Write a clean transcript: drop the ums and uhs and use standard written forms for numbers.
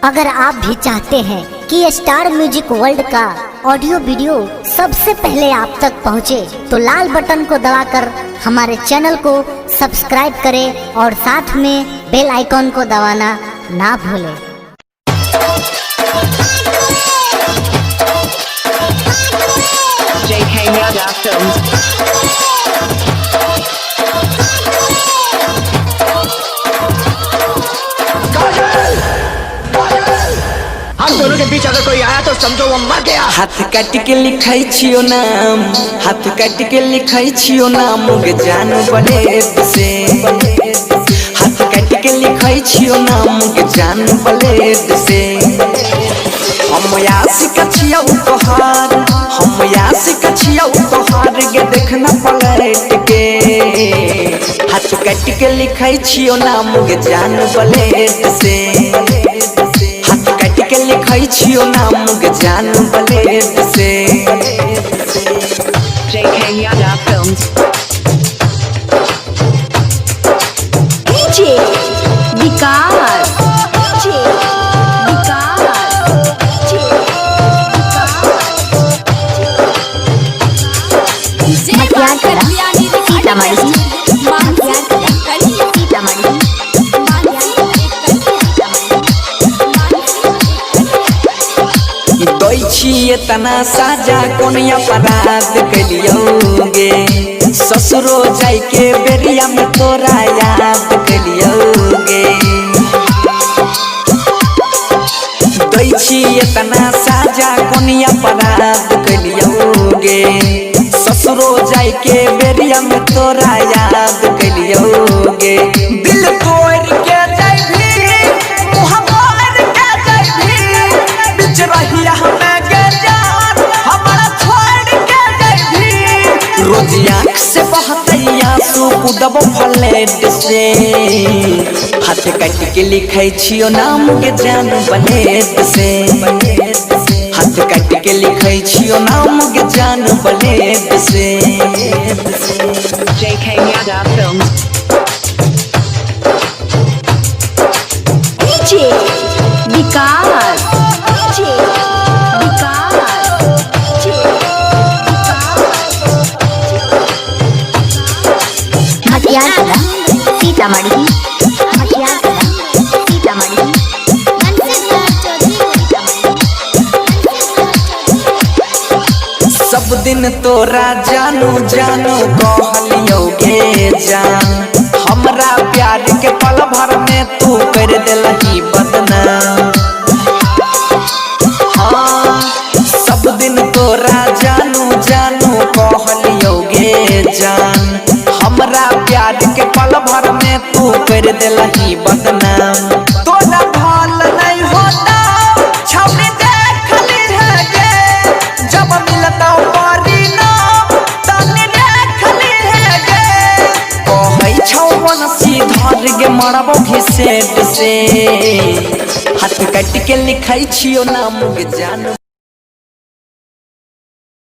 अगर आप भी चाहते हैं कि स्टार म्यूजिक वर्ल्ड का ऑडियो वीडियो सबसे पहले आप तक पहुंचे, तो लाल बटन को दबाकर हमारे चैनल को सब्सक्राइब करें और साथ में बेल आइकॉन को दबाना ना भूलें। JK Yada Films। हम दोनों के बीच अगर कोई आया तो समझो वो मर गया। हाथ काट के लिखाई छियो नाम, हाथ काट के लिखाई छियो नाम गे जान बलेद से। हाथ काट के लिखाई छियो नाम गे जान बलेद से। हम यासिक छिया उपहार, हम यासिक छिया उपहार गे देखना पलट के। हाथ काट के लिखाई छियो नाम गे जान बलेद से। के लिखाई छियो नाम गे जान बलेद से। JK Yada Films। DJ विकास, DJ विकास, सीतामढ़ी छिए तना साजा कोनिया अपराध कलियोगे। ससुरो जाय के बेरिया में तोरा याद कलियोगे। दई छिए तना साजा कोनिया अपराध कलियोगे। ससुरो जाय के बेरिया में तोरा याद कलियोगे। दिल तोड़ के जाय भी, मुँह मोड़ के जाय भी, बिच रहिया रोज आँख से बहतई आंसू कूदब फ्लैट से। हाथ काट के लिखाई छियो नाम गे जान बलेद से। हाथ काट के लिखाई छियो नाम गे जान बलेद से। JK Yada Films। DJ विकास, DJ सीतामढ़ी, सीतामढ़ी। सब दिन तोरा जानू जानू कहलियोगे जान। हमरा प्यार के पल भर में तू कर देलही बदनाम। हाँ, सब दिन तोरा जानू जानू कहलियोगे जान। हमरा प्यार के पल भर में तू कर देलही बदनाम। तोरा भाल नहीं होता छवनी देखली है गे। जब मिलता परिणाम तनी देखली है गे। कहै छौ बनसी धर गे मरबो घिसेट से। हाथ काट के लिखाई छियो नाम गे जान।